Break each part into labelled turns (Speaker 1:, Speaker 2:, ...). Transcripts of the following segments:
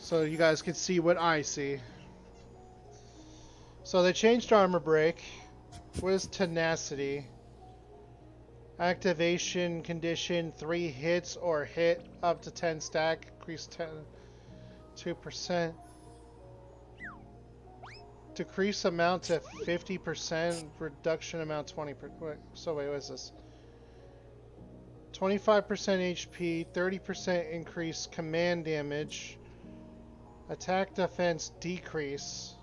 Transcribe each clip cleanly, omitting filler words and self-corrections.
Speaker 1: so you guys can see what I see. So they changed armor break. What is tenacity? Activation condition 3 hits or hit up to 10 stack. Increase 2%. Decrease amount to 50%. Reduction amount 20%. Wait, so wait, what is this? 25% HP, 30% increase command damage. Attack defense decrease.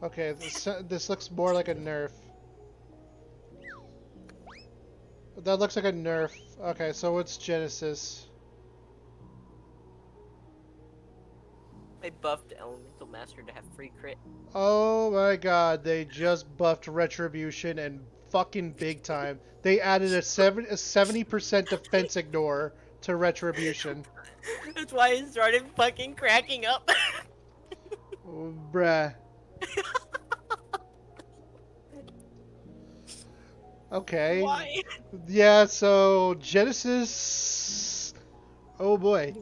Speaker 1: Okay, this looks more like a nerf. That looks like a nerf. Okay, so what's Genesis?
Speaker 2: I buffed Elemental Master to have free crit.
Speaker 1: Oh my god, they just buffed Retribution and fucking big time. They added a 70% defense ignore to Retribution.
Speaker 2: That's why I started fucking cracking up.
Speaker 1: Bruh. Okay.
Speaker 2: Why?
Speaker 1: Yeah, so Genesis. Oh boy.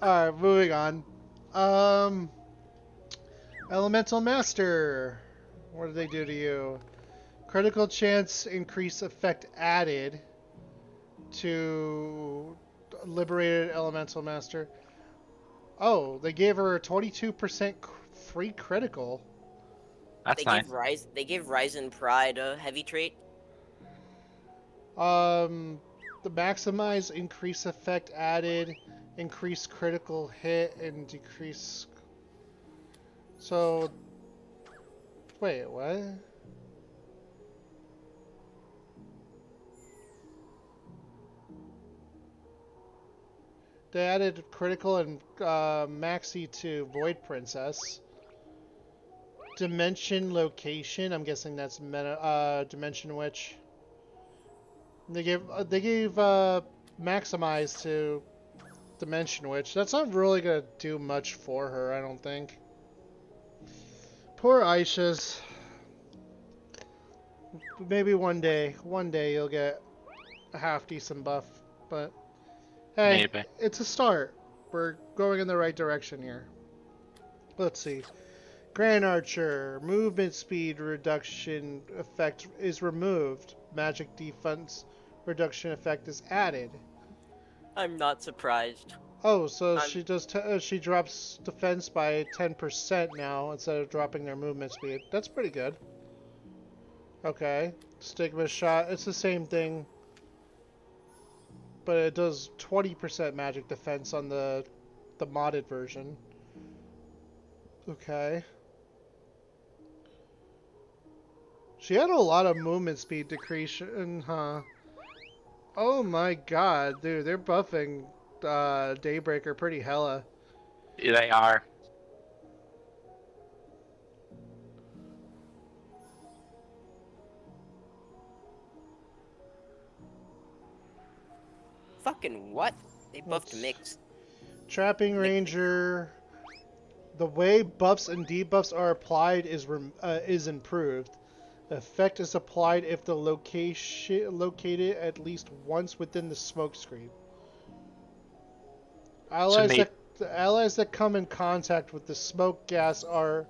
Speaker 1: Alright, moving on. Um. Elemental Master. What did they do to you? Critical chance increase effect added to liberated Elemental Master. Oh, they gave her a 22% free critical.
Speaker 3: That's nice.
Speaker 2: They gave Ryzen Pride a heavy trait.
Speaker 1: The maximize increase effect added, increase critical hit, and decrease. So, wait, what? They added critical and maxi to Void Princess. Dimension location. I'm guessing that's Dimension Witch. They gave maximize to Dimension Witch. That's not really gonna do much for her, I don't think. Poor Aisha's. Maybe one day you'll get a half decent buff, but hey,
Speaker 3: Maybe.
Speaker 1: it's a start. We're going in the right direction here. Let's see. Grand Archer, movement speed reduction effect is removed. Magic defense reduction effect is added.
Speaker 2: I'm not surprised.
Speaker 1: Oh, so she drops defense by 10% now instead of dropping their movement speed. That's pretty good. Okay. Stigma shot, it's the same thing, but it does 20% magic defense on the modded version. Okay. She had a lot of movement speed decrease, huh? Oh my god, dude, they're buffing Daybreaker pretty hella.
Speaker 3: They are.
Speaker 2: Fucking what? They buffed Mix.
Speaker 1: Trapping Ranger. The way buffs and debuffs are applied is improved. The effect is applied if the location located at least once within the smoke screen. Allies that come in contact with the smoke gas will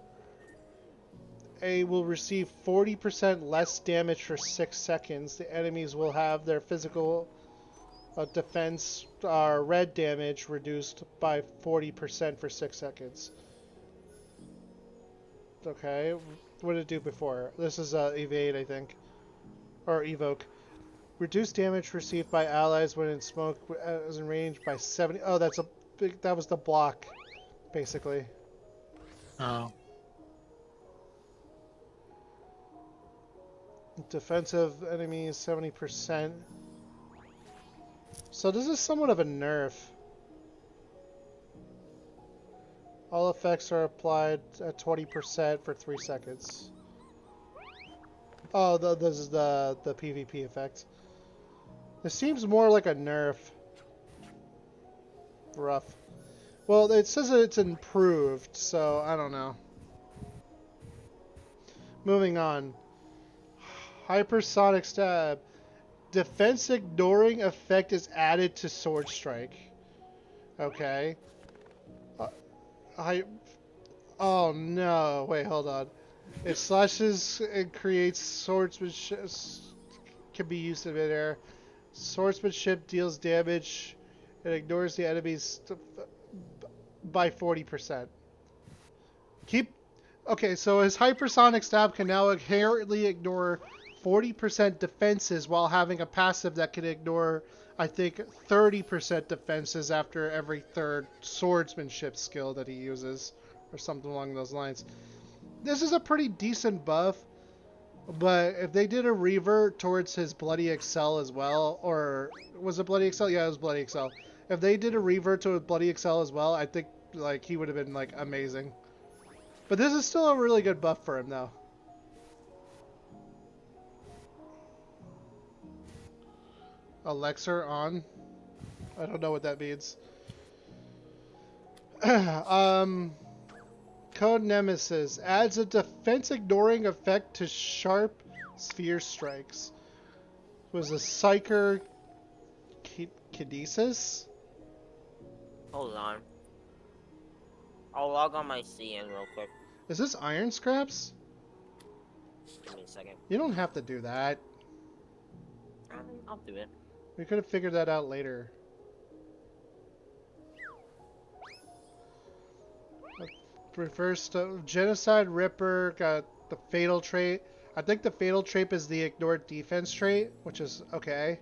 Speaker 1: receive 40% less damage for 6 seconds. The enemies will have their physical defense red damage reduced by 40% for 6 seconds. Okay, what did it do before? This is evade, I think, or evoke. Reduce damage received by allies when in smoke is in range by 70. Oh, that's a big. That was the block, basically.
Speaker 3: Oh.
Speaker 1: Defensive enemies 70%. So this is somewhat of a nerf. All effects are applied at 20% for 3 seconds. Oh, this is the PvP effect. This seems more like a nerf. Rough. Well, it says that it's improved, so I don't know. Moving on. Hypersonic Stab. defense ignoring effect is added to Sword Strike. Okay. I. Oh no! Wait, hold on. It slashes and creates swordsmanship. Can be used in midair. Swordsmanship deals damage and ignores the enemies by 40%. Keep. Okay, so his hypersonic stab can now inherently ignore 40% defenses while having a passive that can ignore, I think, 30% defenses after every third swordsmanship skill that he uses, or something along those lines. This is a pretty decent buff, but if they did a revert towards his Bloody Excel as well, or was it Bloody Excel? Yeah, it was Bloody Excel. If they did a revert to Bloody Excel as well, I think like he would have been like amazing. But this is still a really good buff for him, though. Elixir on. I don't know what that means. Code Nemesis adds a defense ignoring effect to sharp sphere strikes. Was a Psyker Kinesis?
Speaker 2: Hold on. I'll log on my CN real quick.
Speaker 1: Is this Iron Scraps?
Speaker 2: Give me a second.
Speaker 1: You don't have to do that.
Speaker 2: I'll do it.
Speaker 1: We could have figured that out later. Refers to Genocide Ripper got the Fatal trait. I think the Fatal trait is the Ignored Defense trait, which is okay.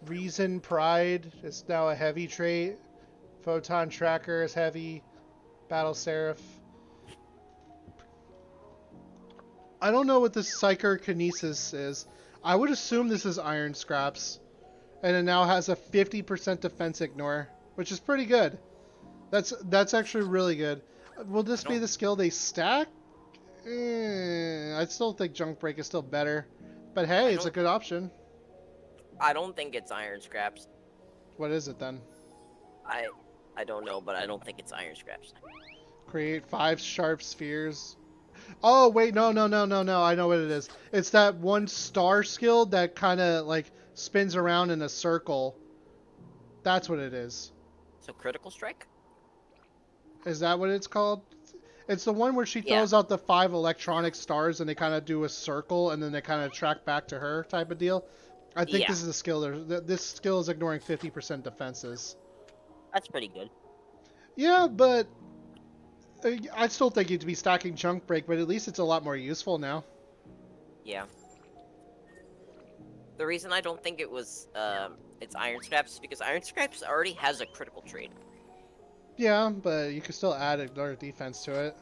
Speaker 1: Reason Pride is now a heavy trait. Photon Tracker is heavy. Battle Seraph. I don't know what this Psyker Kinesis is. I would assume this is Iron Scraps. And it now has a 50% defense ignore, which is pretty good. That's actually really good. Will this be the skill they stack? I still think Junk Break is still better. But hey, it's a good option.
Speaker 2: I don't think it's Iron Scraps.
Speaker 1: What is it then?
Speaker 2: I don't know, but I don't think it's Iron Scraps.
Speaker 1: Create 5 sharp spheres. Oh, wait, no. I know what it is. It's that one star skill that kind of, like, spins around in a circle. That's what it is.
Speaker 2: So Critical Strike?
Speaker 1: Is that what it's called? It's the one where she throws out the 5 electronic stars and they kind of do a circle and then they kind of track back to her type of deal. I think this is a skill. This skill is ignoring 50% defenses.
Speaker 2: That's pretty good.
Speaker 1: Yeah, but I still think you'd be stacking Junk Break, but at least it's a lot more useful now.
Speaker 2: Yeah. The reason I don't think it was it's Iron Scraps is because Iron Scraps already has a critical trait.
Speaker 1: Yeah, but you could still add another defense to it.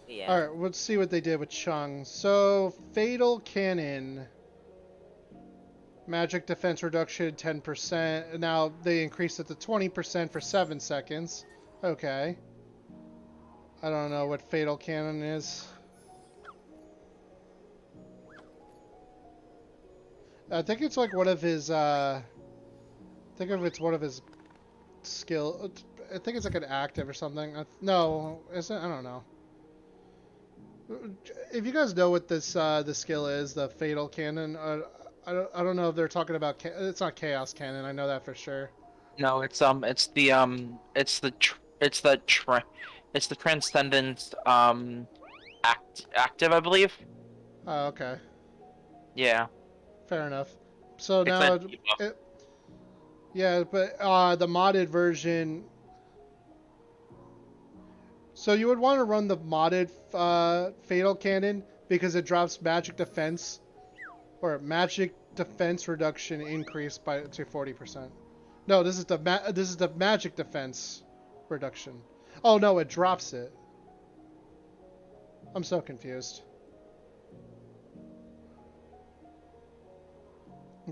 Speaker 2: Yeah.
Speaker 1: Alright, let's see what they did with Chung. So, Fatal Cannon. Magic defense reduction 10%. Now they increased it to 20% for 7 seconds. Okay. I don't know what Fatal Cannon is. I think it's like one of his, I think if it's one of his skill. I think it's like an active or something. No, is it? I don't know. If you guys know what this the skill is, the Fatal Cannon, I don't know if they're talking about. It's not Chaos Cannon. I know that for sure.
Speaker 3: No, it's the Transcendence active, I believe.
Speaker 1: Oh, okay.
Speaker 3: Yeah.
Speaker 1: Fair enough. So now, yeah, but the modded version. So you would want to run the modded Fatal Cannon because it drops magic defense, or magic defense reduction increase to 40%. No, this is the magic defense reduction. Oh no, it drops it. I'm so confused.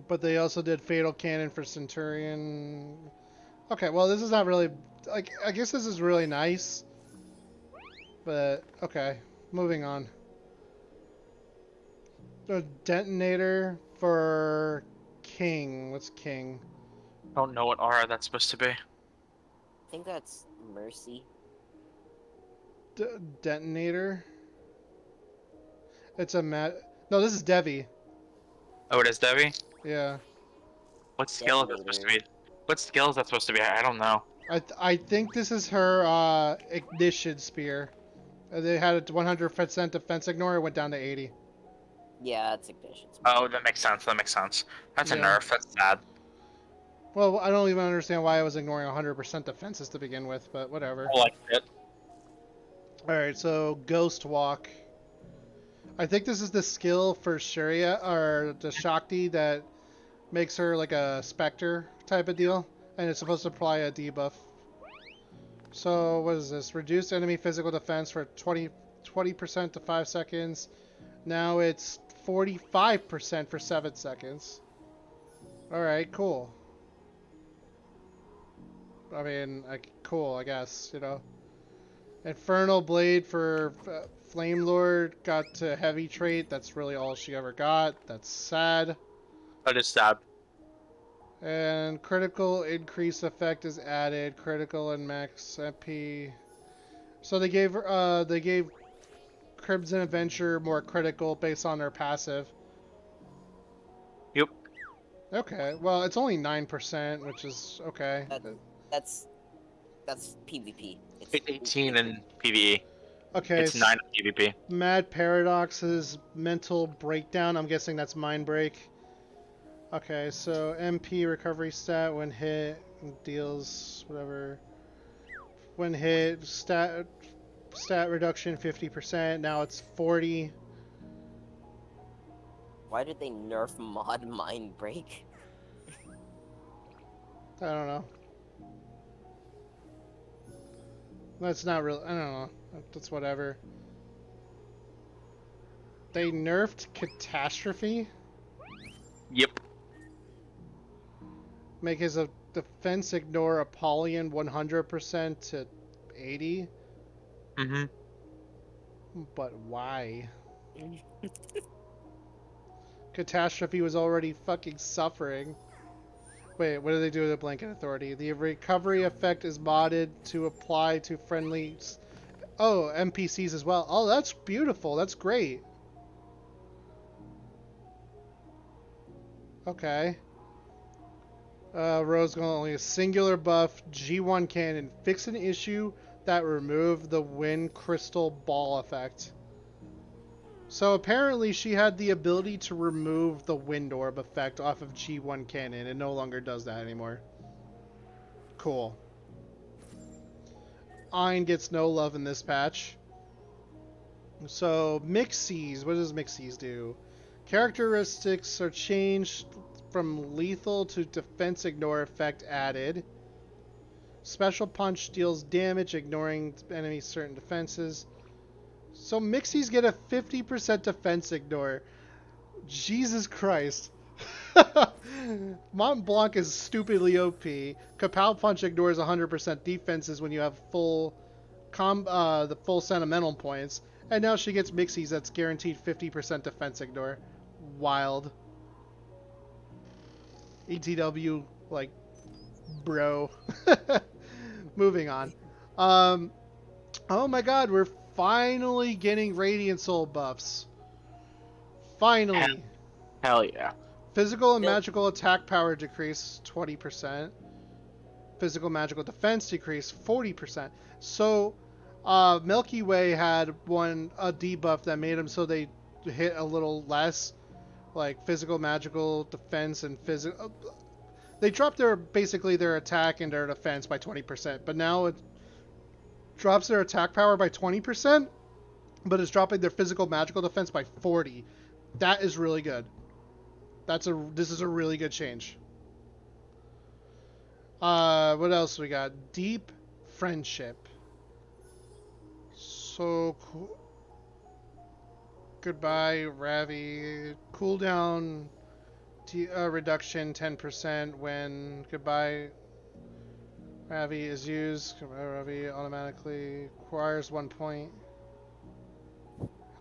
Speaker 1: But they also did Fatal Cannon for Centurion. Okay, well this is not really like, I guess this is really nice. But okay, moving on. A detonator for King. What's King?
Speaker 3: Don't know what aura that's supposed to be.
Speaker 2: I think that's Mercy.
Speaker 1: Detonator. It's a No, this is Devi.
Speaker 3: Oh, it is Debbie?
Speaker 1: Yeah.
Speaker 3: What skill is that supposed to
Speaker 2: Detonator.
Speaker 3: be? What skill is that supposed to be? I don't know.
Speaker 1: I think this is her ignition spear. They had a 100% defense ignore. It went down to 80.
Speaker 2: Yeah, it's ignition speed.
Speaker 3: Oh, that makes sense. That makes sense. That's a
Speaker 1: Yeah.
Speaker 3: nerf. That's sad.
Speaker 1: Well, I don't even understand why I was ignoring 100% defenses to begin with, but whatever.
Speaker 3: I like it.
Speaker 1: Alright, so Ghost Walk. I think this is the skill for Shurya, or the Shakti, that makes her like a Spectre type of deal. And it's supposed to apply a debuff. So, what is this? Reduced enemy physical defense for 20% to 5 seconds. Now it's 45% for 7 seconds. Alright, cool. I mean, cool, I guess, you know. Infernal Blade for Flame Lord got to heavy trait. That's really all she ever got. That's sad.
Speaker 3: That is sad.
Speaker 1: And critical increase effect is added. Critical and max MP. So they gave Crimson Adventure more critical based on their passive.
Speaker 3: Yep.
Speaker 1: Okay, well it's only 9%, which is okay.
Speaker 2: That, that's that's PvP.
Speaker 3: It's 18 in PvE.
Speaker 1: Okay,
Speaker 3: It's 9 in PvP.
Speaker 1: Mad Paradox's mental breakdown. I'm guessing that's mind break. Okay, so MP recovery stat when hit deals whatever. When hit stat reduction 50%. Now it's 40.
Speaker 2: Why did they nerf mod mind break?
Speaker 1: I don't know. That's not real. I don't know. That's whatever. They nerfed catastrophe.
Speaker 3: Yep.
Speaker 1: Make his defense ignore Apollyon 100% to 80.
Speaker 3: Mm-hmm.
Speaker 1: But why? Catastrophe was already fucking suffering. Wait, what do they do with the blanket authority? The recovery effect is modded to apply to friendly... Oh, NPCs as well. Oh, that's beautiful. That's great. Okay. Rose Gold only a singular buff. G1 cannon. Fix an issue that removed the wind crystal ball effect. So apparently she had the ability to remove the wind orb effect off of G1 cannon. It no longer does that anymore. Cool. Ein gets no love in this patch. So Mixies. What does Mixies do? Characteristics are changed from lethal to defense ignore effect added. Special punch deals damage ignoring enemy certain defenses. So Mixies get a 50% defense ignore. Jesus Christ. Mont Blanc is stupidly OP. Kapow Punch ignores 100% defenses when you have the full sentimental points. And now she gets Mixies that's guaranteed 50% defense ignore. Wild. ETW, like, bro. Moving on. Oh my god, we're finally getting Radiant Soul buffs. Finally.
Speaker 3: Hell yeah.
Speaker 1: Physical and
Speaker 2: Yep.
Speaker 1: magical attack power decrease 20%. Physical magical defense decrease 40%. So, Milky Way had a debuff that made them so they hit a little less, like physical magical defense and physical. They dropped basically their attack and their defense by 20%, but now it drops their attack power by 20%, but it's dropping their physical magical defense by 40. That is really good. This is a really good change. What else we got? Deep Friendship. So cool. Goodbye, Ravi. Cooldown reduction 10% when goodbye Ravi is used. Goodbye, Ravi automatically acquires 1 point.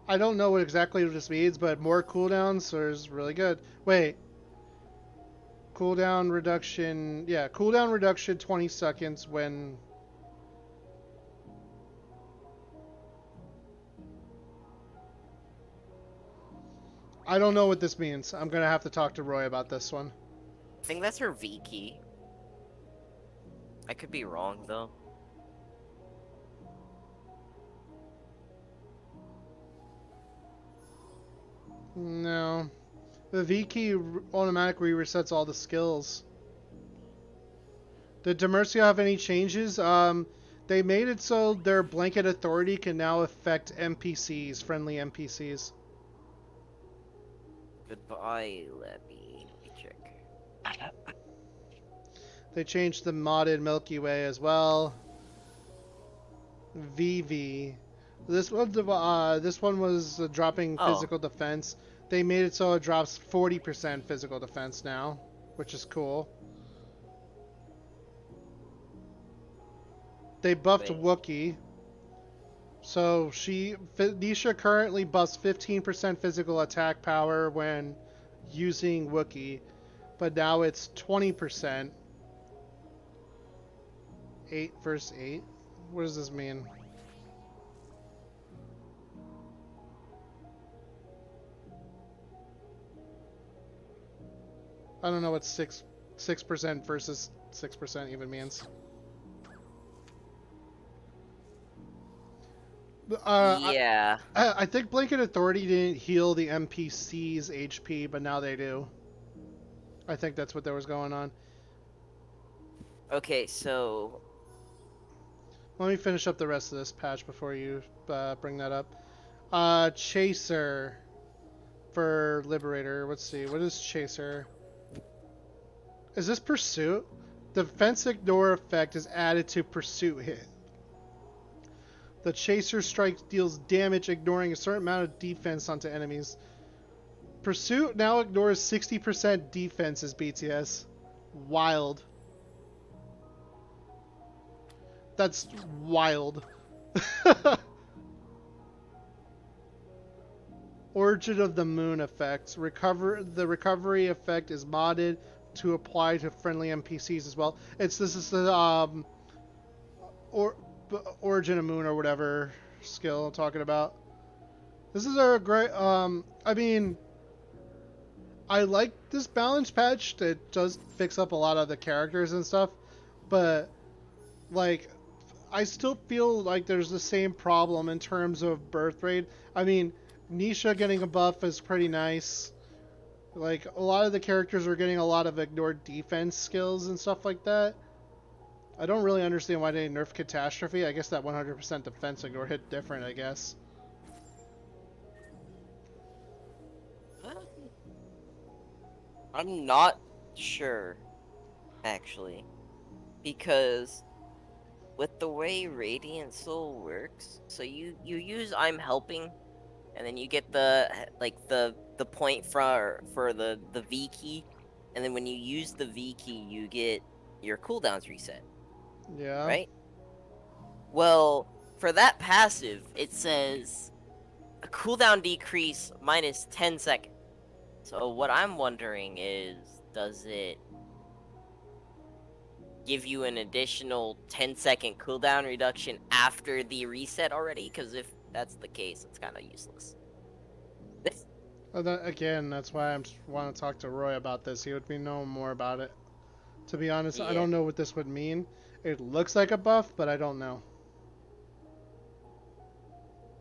Speaker 1: I don't know exactly what this means, but more cooldowns is really good. Wait. Cooldown reduction. Yeah, cooldown reduction 20 seconds when... I don't know what this means. I'm gonna have to talk to Roy about this one.
Speaker 2: I think that's her V key. I could be wrong though.
Speaker 1: No. The V key automatically resets all the skills. Did Demercio have any changes? They made it so their blanket authority can now affect NPCs, friendly NPCs.
Speaker 2: Goodbye, let me check.
Speaker 1: They changed the modded Milky Way as well. VV. This one was dropping
Speaker 2: Oh,
Speaker 1: physical defense. They made it so it drops 40% physical defense now, which is cool. They buffed
Speaker 2: wait.
Speaker 1: Wookiee. So Nisha currently buffs 15% physical attack power when using Wookiee, but now it's 20%. 8 versus 8? What does this mean? I don't know what 6% versus 6% even means.
Speaker 2: Yeah.
Speaker 1: I think Blanket Authority didn't heal the NPC's HP, but now they do. I think that's what there was going on.
Speaker 2: Okay, so
Speaker 1: Let me finish up the rest of this patch before you bring that up. Chaser for Liberator. Let's see. What is Chaser? Is this Pursuit? The Defense Ignore effect is added to Pursuit hit. The Chaser strike deals damage ignoring a certain amount of defense onto enemies. Pursuit now ignores 60% defenses, BTS. Wild. That's wild. Origin of the Moon effect. The recovery effect is modded to apply to friendly NPCs as well. This is the Origin of Moon or whatever skill I'm talking about. This is a great I mean, I like this balance patch that does fix up a lot of the characters and stuff, but like I still feel like there's the same problem in terms of birth rate. I mean, Nisha getting a buff is pretty nice. Like, a lot of the characters are getting a lot of ignored defense skills and stuff like that. I don't really understand why they nerfed Catastrophe. I guess that 100% defense ignore hit different, I guess.
Speaker 2: I'm not sure, actually, because with the way Radiant Soul works, so you use I'm helping, and then you get the point for the V key, and then when you use the V key, you get your cooldowns reset,
Speaker 1: Yeah.
Speaker 2: right? Well, for that passive, it says a cooldown decrease minus 10 seconds. So what I'm wondering is, does it give you an additional 10-second cooldown reduction after the reset already? Because if that's the case, it's kind of useless.
Speaker 1: Again, that's why I want to talk to Roy about this. He would know more about it. To be honest, I
Speaker 2: Yeah.
Speaker 1: don't know what this would mean. It looks like a buff, but I don't know.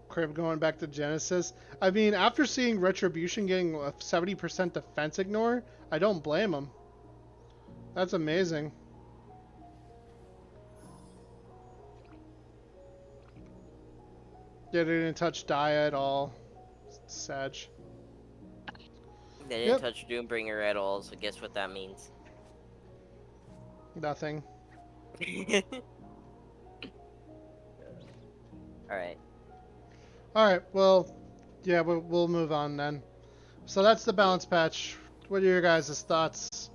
Speaker 1: Crib going back to Genesis. I mean, after seeing Retribution getting a 70% defense ignore, I don't blame him. That's amazing. Yeah, they didn't touch Dia at all. Sag.
Speaker 2: They didn't
Speaker 1: Yep,
Speaker 2: touch Doombringer at all, so guess what that means?
Speaker 1: nothing.
Speaker 2: Alright.
Speaker 1: Alright, well, yeah, we'll move on then. So that's the balance patch. What are your guys' thoughts?